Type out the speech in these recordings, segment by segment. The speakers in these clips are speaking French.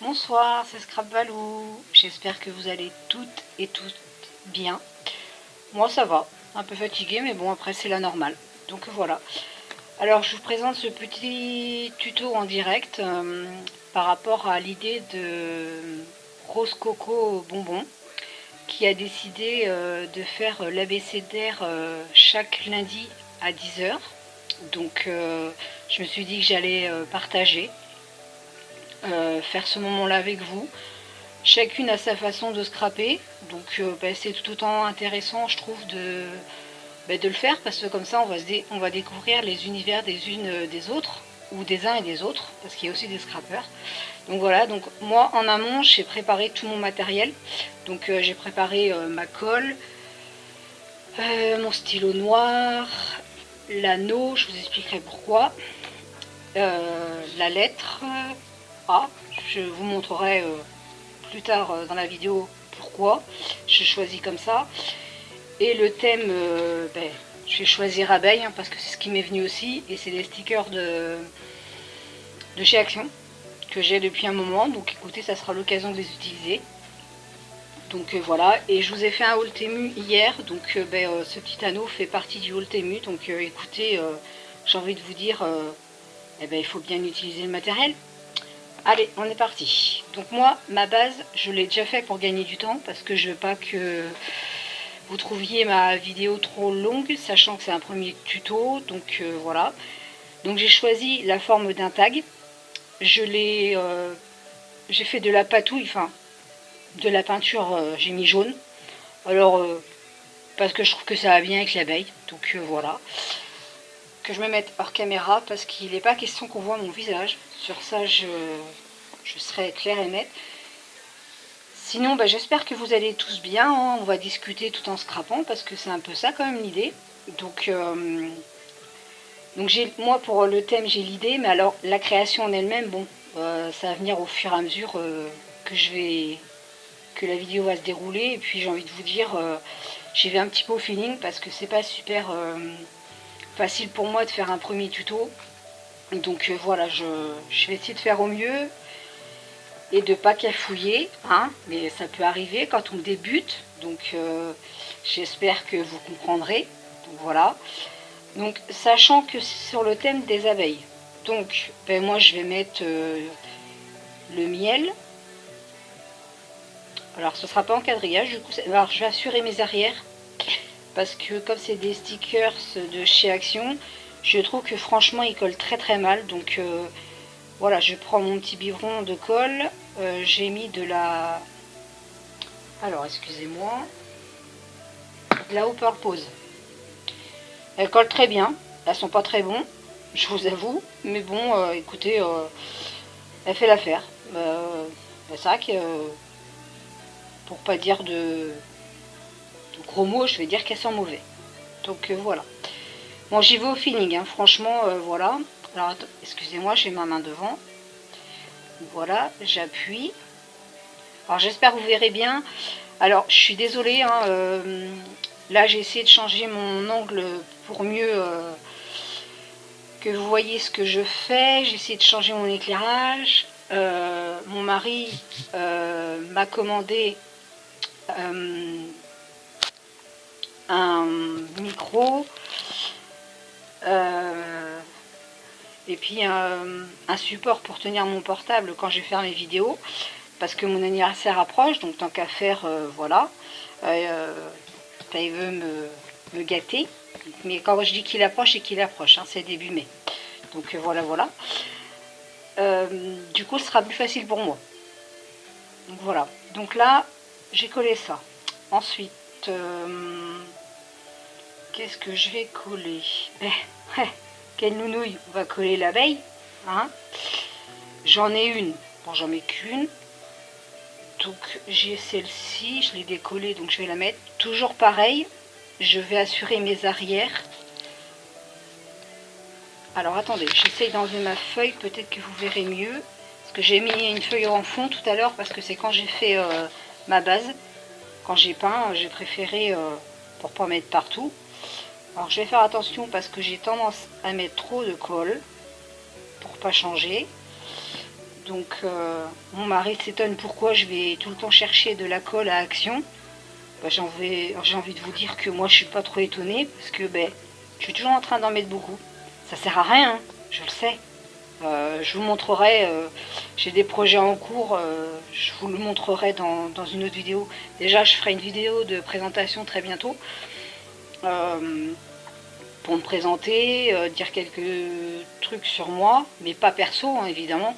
Bonsoir, c'est Scrapbaloo. J'espère que vous allez toutes et tous bien. Moi ça va, un peu fatiguée mais bon après c'est la normale. Donc voilà. Alors je vous présente ce petit tuto en direct par rapport à l'idée de Rose Coco Bonbon qui a décidé de faire l'abécédaire chaque lundi à 10 h. Donc je me suis dit que j'allais partager. Faire ce moment-là avec vous. Chacune a sa façon de scraper, donc c'est tout autant intéressant, je trouve, de le faire, parce que comme ça, on va découvrir les univers des unes des autres, ou des uns et des autres, parce qu'il y a aussi des scrappers. Donc voilà, donc moi, en amont, j'ai préparé tout mon matériel. Donc j'ai préparé ma colle, mon stylo noir, l'anneau, je vous expliquerai pourquoi, la lettre A, je vous montrerai plus tard dans la vidéo pourquoi je choisis comme ça. Et le thème, je vais choisir abeille hein, parce que c'est ce qui m'est venu aussi. Et c'est des stickers de chez Action que j'ai depuis un moment. Donc écoutez, ça sera l'occasion de les utiliser. Donc voilà, et je vous ai fait un haul Temu hier. Donc ce petit anneau fait partie du haul Temu. Donc écoutez, j'ai envie de vous dire, il faut bien utiliser le matériel. Allez, on est parti. Donc moi, ma base, je l'ai déjà fait pour gagner du temps parce que je veux pas que vous trouviez ma vidéo trop longue, sachant que c'est un premier tuto. Donc voilà. Donc j'ai choisi la forme d'un tag. J'ai fait de la patouille, enfin de la peinture, j'ai mis jaune. Alors parce que je trouve que ça va bien avec l'abeille. Donc voilà. Que je me mette hors caméra parce qu'il n'est pas question qu'on voit mon visage. Sur ça, je serai claire et nette. Sinon, j'espère que vous allez tous bien. Hein. On va discuter tout en scrapant parce que c'est un peu ça quand même l'idée. Donc moi, pour le thème, j'ai l'idée. Mais alors, la création en elle-même, bon, ça va venir au fur et à mesure que la vidéo va se dérouler. Et puis, j'ai envie de vous dire, j'y vais un petit peu au feeling parce que c'est pas super facile pour moi de faire un premier tuto. Donc voilà, je vais essayer de faire au mieux et de pas cafouiller, hein, mais ça peut arriver quand on débute. Donc j'espère que vous comprendrez. Donc voilà. Donc sachant que c'est sur le thème des abeilles. Donc moi je vais mettre le miel. Alors ce sera pas en quadrillage, du coup, alors je vais assurer mes arrières parce que comme c'est des stickers de chez Action, je trouve que franchement ils collent très très mal. Donc voilà, je prends mon petit biberon de colle, j'ai mis de la, alors excusez-moi, de la Hooper Pose. Elles collent très bien, elles sont pas très bonnes, je vous avoue, mais bon, écoutez, elle fait l'affaire. C'est vrai que, pour pas dire de gros mots, je vais dire qu'elles sont mauvais. Donc voilà. Bon, j'y vais au feeling, hein, franchement, voilà. Alors, excusez-moi, j'ai ma main devant. Voilà, j'appuie. Alors, j'espère que vous verrez bien. Alors, je suis désolée, hein, là, j'ai essayé de changer mon angle pour mieux que vous voyez ce que je fais. J'ai essayé de changer mon éclairage. Mon mari m'a commandé un micro. Et puis un support pour tenir mon portable quand je vais faire mes vidéos parce que mon anniversaire approche, donc tant qu'à faire, voilà, il veut me gâter, mais quand je dis qu'il approche, c'est qu'il approche, hein, c'est début mai, donc voilà. Du coup ce sera plus facile pour moi, donc voilà. Donc là j'ai collé ça. Ensuite qu'est-ce que je vais coller? Quelle nounouille, on va coller l'abeille, hein. J'en ai une, bon j'en mets qu'une, donc j'ai celle-ci, je l'ai décollée, donc je vais la mettre, toujours pareil, je vais assurer mes arrières. Alors attendez, j'essaye d'enlever ma feuille, peut-être que vous verrez mieux, parce que j'ai mis une feuille en fond tout à l'heure, parce que c'est quand j'ai fait ma base, quand j'ai peint, j'ai préféré, pour pas mettre partout. Alors je vais faire attention parce que j'ai tendance à mettre trop de colle pour pas changer. Donc mon mari s'étonne pourquoi je vais tout le temps chercher de la colle à Action. Bah, j'ai envie de vous dire que moi je suis pas trop étonnée parce que je suis toujours en train d'en mettre beaucoup. Ça sert à rien, hein, je le sais. Je vous montrerai, j'ai des projets en cours, je vous le montrerai dans une autre vidéo. Déjà je ferai une vidéo de présentation très bientôt pour me présenter, dire quelques trucs sur moi, mais pas perso hein, évidemment.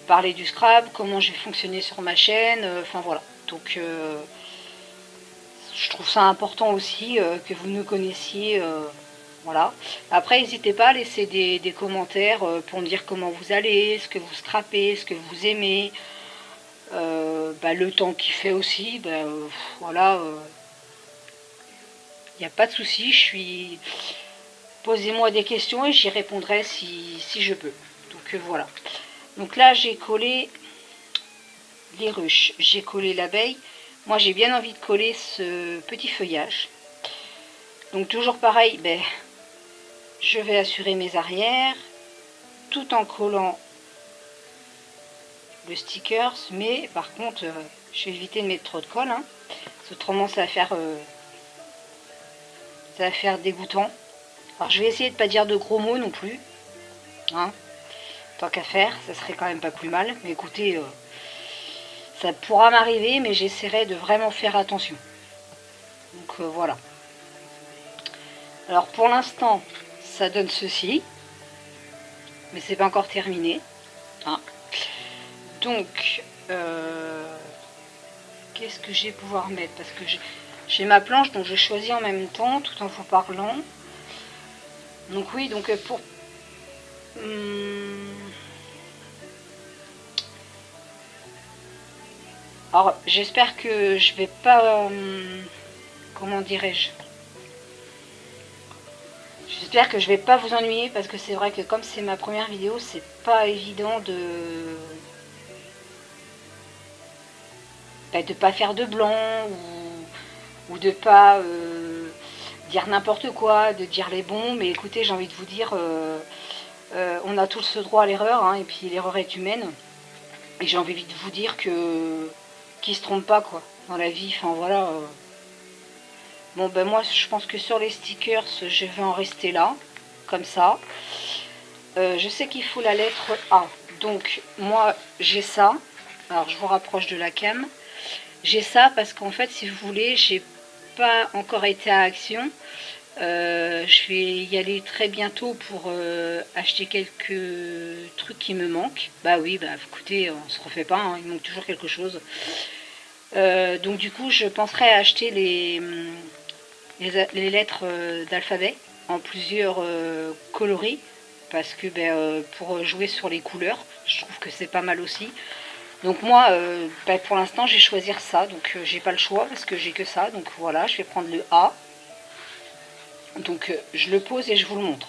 Parler du scrap, comment j'ai fonctionné sur ma chaîne, enfin voilà. Donc je trouve ça important aussi que vous me connaissiez. Voilà. Après, n'hésitez pas à laisser des commentaires pour me dire comment vous allez, ce que vous scrapez, ce que vous aimez, le temps qu'il fait aussi. Voilà. Il n'y a pas de souci. Posez-moi des questions et j'y répondrai si je peux. Donc voilà. Donc là, j'ai collé les ruches, j'ai collé l'abeille. Moi, j'ai bien envie de coller ce petit feuillage. Donc toujours pareil, je vais assurer mes arrières tout en collant le stickers, mais par contre je vais éviter de mettre trop de colle, hein, parce autrement ça va faire dégoûtant. Alors je vais essayer de pas dire de gros mots non plus, hein, tant qu'à faire, ça serait quand même pas plus mal, mais écoutez, ça pourra m'arriver, mais j'essaierai de vraiment faire attention. Donc voilà. Alors pour l'instant ça donne ceci, mais c'est pas encore terminé, hein. Donc qu'est-ce que je vais pouvoir mettre, parce que j'ai ma planche, donc je choisis en même temps tout en vous parlant. Donc oui, donc pour alors j'espère que je vais pas comment dirais-je, j'espère que je vais pas vous ennuyer, parce que c'est vrai que comme c'est ma première vidéo, c'est pas évident de pas faire de blanc ou de pas dire n'importe quoi, de dire les bons. Mais écoutez, j'ai envie de vous dire, on a tous ce droit à l'erreur, hein, et puis l'erreur est humaine. Et j'ai envie de vous dire que qui se trompe pas quoi dans la vie. Enfin voilà. Bon moi je pense que sur les stickers, je vais en rester là, comme ça. Je sais qu'il faut la lettre A. Donc moi j'ai ça. Alors je vous rapproche de la cam. J'ai ça parce qu'en fait, si vous voulez, j'ai pas encore été à Action. Je vais y aller très bientôt pour acheter quelques trucs qui me manquent. Bah oui, écoutez, on se refait pas, hein, il manque toujours quelque chose. Donc du coup, je penserai à acheter les lettres d'alphabet en plusieurs coloris, parce que pour jouer sur les couleurs, je trouve que c'est pas mal aussi. Donc moi, pour l'instant, je vais choisir ça. Donc j'ai pas le choix parce que j'ai que ça. Donc voilà, je vais prendre le A. Donc je le pose et je vous le montre.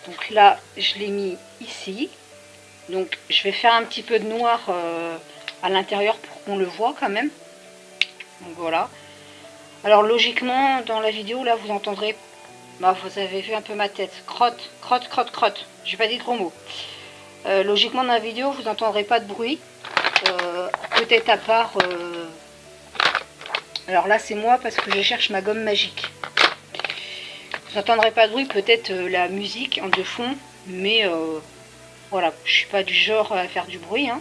Donc là, je l'ai mis ici. Donc je vais faire un petit peu de noir à l'intérieur pour qu'on le voit quand même. Donc voilà. Alors logiquement, dans la vidéo, là, vous entendrez... vous avez vu un peu ma tête. Crotte, crotte, crotte, crotte. J'ai pas dit gros mots. Logiquement, dans la vidéo, vous n'entendrez pas de bruit. Peut-être à part... Alors là, c'est moi parce que je cherche ma gomme magique. Vous n'entendrez pas de bruit, peut-être la musique en de fond. Mais voilà, je suis pas du genre à faire du bruit. Hein.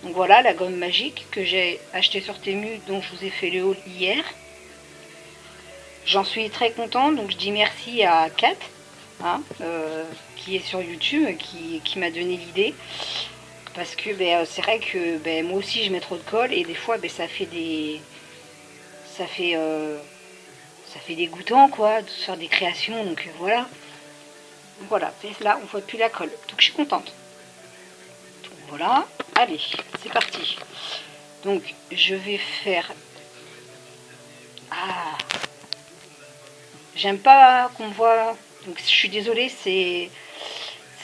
Donc voilà, la gomme magique que j'ai achetée sur Temu, dont je vous ai fait le haul hier. J'en suis très contente, donc je dis merci à Kat, hein, qui est sur YouTube, qui m'a donné l'idée. Parce que c'est vrai que moi aussi je mets trop de colle et des fois ça fait dégoûtant quoi, de faire des créations, donc voilà. Voilà, là on voit plus la colle, donc je suis contente. Donc, voilà, allez, c'est parti. Donc je vais faire... Ah, j'aime pas qu'on voit, donc je suis désolée, c'est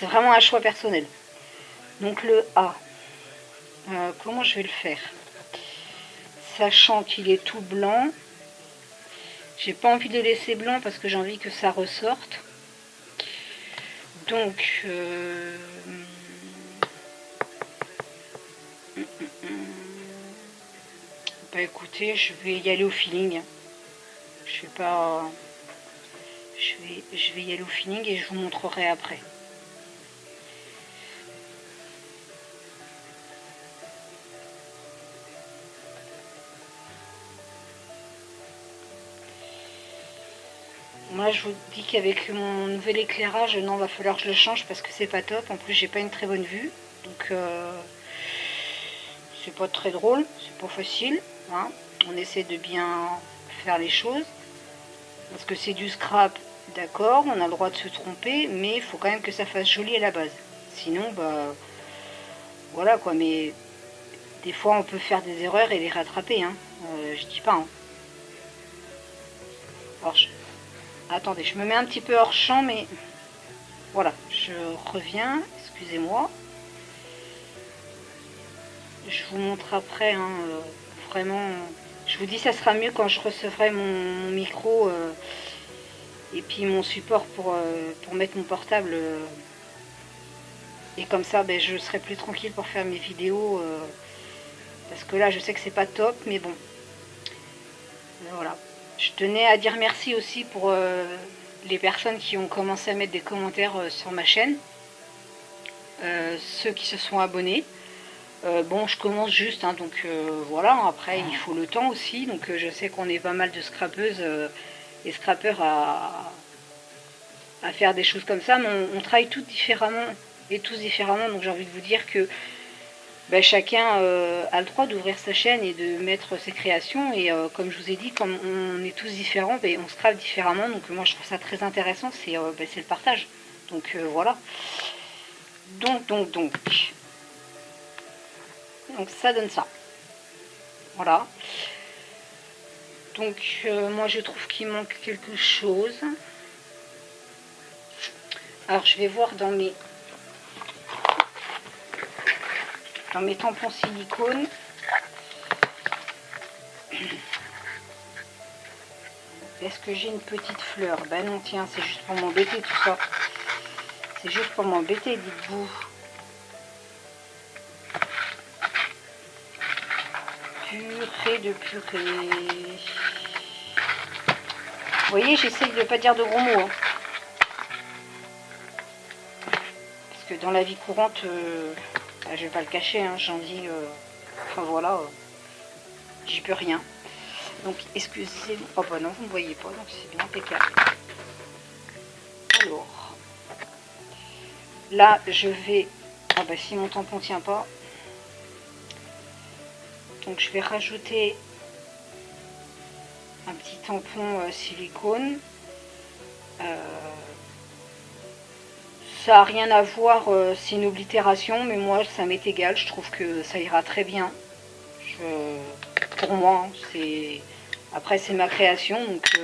vraiment un choix personnel. Donc le A, comment je vais le faire? Sachant qu'il est tout blanc, J'ai pas envie de le laisser blanc parce que j'ai envie que ça ressorte. Donc, bah écoutez, je vais y aller au feeling. Je vais pas... Je vais y aller au feeling et je vous montrerai après. Moi je vous dis qu'avec mon nouvel éclairage, non, va falloir que je le change parce que c'est pas top. En plus j'ai pas une très bonne vue. Donc c'est pas très drôle, c'est pas facile. Hein. On essaie de bien faire les choses. Parce que c'est du scrap, d'accord, on a le droit de se tromper, mais il faut quand même que ça fasse joli à la base. Sinon, bah voilà quoi, mais des fois on peut faire des erreurs et les rattraper, hein. Je dis pas. Hein. Alors, attendez, je me mets un petit peu hors champ, mais voilà, je reviens, excusez-moi. Je vous montre après, hein, vraiment. Je vous dis, ça sera mieux quand je recevrai mon micro et puis mon support pour mettre mon portable. Et comme ça, ben, je serai plus tranquille pour faire mes vidéos. Parce que là, je sais que c'est pas top, mais bon. Voilà. Je tenais à dire merci aussi pour les personnes qui ont commencé à mettre des commentaires sur ma chaîne. Ceux qui se sont abonnés. Bon, je commence juste, hein, donc voilà, après il faut le temps aussi, donc je sais qu'on est pas mal de scrapeuses et scrapeurs à faire des choses comme ça, mais on travaille toutes différemment et tous différemment, donc j'ai envie de vous dire que ben, chacun a le droit d'ouvrir sa chaîne et de mettre ses créations, et comme je vous ai dit, comme on est tous différents, ben, on scrape différemment, donc moi je trouve ça très intéressant, c'est ben, le partage, donc voilà. Donc ça donne ça. Voilà. Donc moi je trouve qu'il manque quelque chose. Alors je vais voir dans mes tampons silicone. Est-ce que j'ai une petite fleur? Ben non, tiens, c'est juste pour m'embêter tout ça. C'est juste pour m'embêter, dites-vous. Purée de purée. Vous voyez, j'essaye de ne pas dire de gros mots. Hein. Parce que dans la vie courante, ben, je vais pas le cacher, hein, j'en dis... enfin voilà, j'y peux rien. Donc, excusez-moi. Oh bah non, vous ne voyez pas, donc c'est bien impeccable. Alors, là, je vais... Ah bah si mon tampon tient pas... Donc je vais rajouter un petit tampon silicone. Ça n'a rien à voir, c'est une oblitération, mais moi ça m'est égal, je trouve que ça ira très bien. Pour moi, c'est après c'est ma création, donc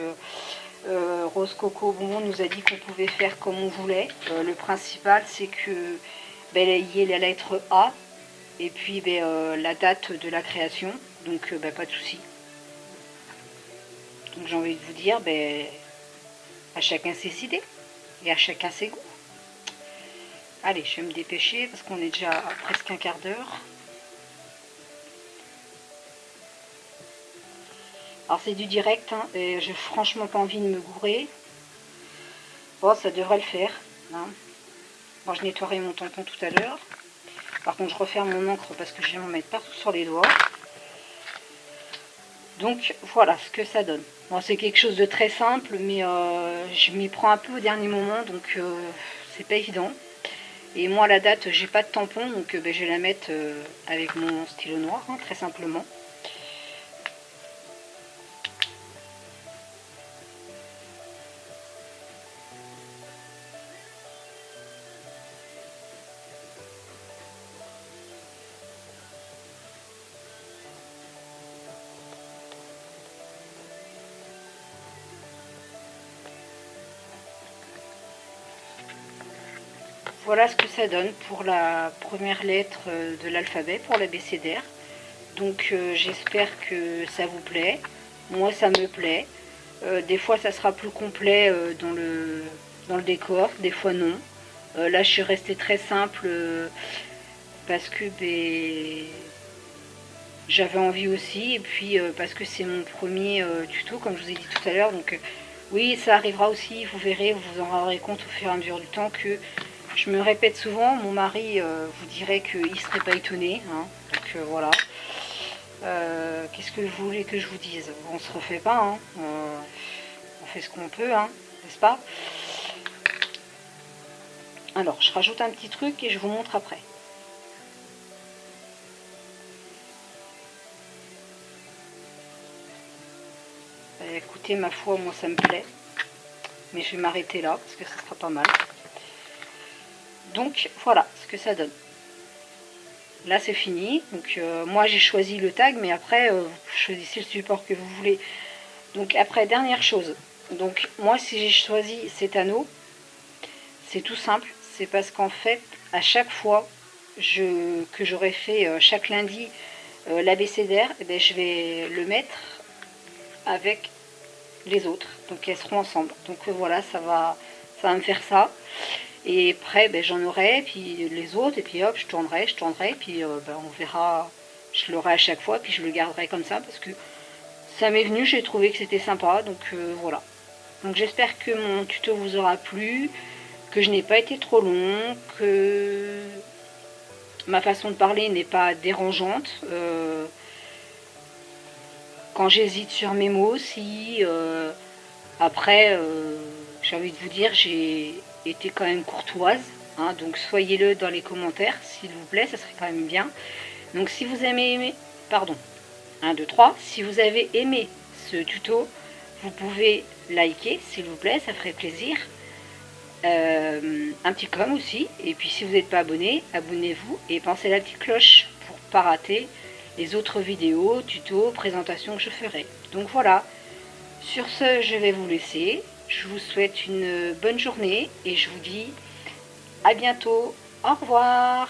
Rose Coco Bonbon nous a dit qu'on pouvait faire comme on voulait. Le principal c'est que ben, il y ait la lettre A. Et puis ben, la date de la création, donc ben, pas de souci. Donc j'ai envie de vous dire, ben, à chacun ses idées et à chacun ses goûts. Allez, je vais me dépêcher parce qu'on est déjà à presque un quart d'heure. Alors c'est du direct, hein, et j'ai franchement pas envie de me gourer. Bon, ça devrait le faire. Hein. Bon, je nettoierai mon tampon tout à l'heure. Par contre, je referme mon encre parce que je vais m'en mettre partout sur les doigts. Donc, voilà ce que ça donne. Bon, c'est quelque chose de très simple, mais je m'y prends un peu au dernier moment, donc c'est pas évident. Et moi, la date, j'ai pas de tampon, donc ben, je vais la mettre avec mon stylo noir, hein, très simplement. Voilà ce que ça donne pour la première lettre de l'alphabet, pour l'abécédaire. Donc j'espère que ça vous plaît. Moi ça me plaît. Des fois ça sera plus complet dans le décor, des fois non. Là je suis restée très simple parce que j'avais envie aussi, et puis parce que c'est mon premier tuto comme je vous ai dit tout à l'heure. Donc oui, ça arrivera aussi, vous verrez, vous vous en rendrez compte au fur et à mesure du temps que je me répète souvent. Mon mari vous dirait qu'il ne serait pas étonné, hein. Donc voilà. Qu'est-ce que vous voulez que je vous dise? On se refait pas, hein. On fait ce qu'on peut, hein, n'est-ce pas? Alors, je rajoute un petit truc et je vous montre après. Écoutez, ma foi, moi ça me plaît. Mais je vais m'arrêter là parce que ça sera pas mal. Donc voilà ce que ça donne. Là c'est fini. Donc moi j'ai choisi le tag, mais après vous choisissez le support que vous voulez. Donc après, dernière chose. Donc moi si j'ai choisi cet anneau, c'est tout simple. C'est parce qu'en fait à chaque fois que j'aurai fait chaque lundi l'abécédaire, eh ben, je vais le mettre avec les autres, donc elles seront ensemble. Donc voilà, ça va me faire ça. Et après ben, j'en aurai, puis les autres, et puis hop, je tournerai, puis ben, on verra, je l'aurai à chaque fois, puis je le garderai comme ça parce que ça m'est venu, j'ai trouvé que c'était sympa. Donc voilà. Donc j'espère que mon tuto vous aura plu, que je n'ai pas été trop long, que ma façon de parler n'est pas dérangeante. Quand j'hésite sur mes mots aussi, après, j'ai envie de vous dire, j'ai été quand même courtoise, hein, donc soyez-le dans les commentaires, s'il vous plaît, ça serait quand même bien. Donc si vous aimez, pardon, 1, 2, 3, si vous avez aimé ce tuto, vous pouvez liker, s'il vous plaît, ça ferait plaisir. Un petit com aussi, et puis si vous n'êtes pas abonné, abonnez-vous et pensez à la petite cloche pour ne pas rater les autres vidéos, tutos, présentations que je ferai. Donc voilà, sur ce je vais vous laisser, je vous souhaite une bonne journée et je vous dis à bientôt, au revoir.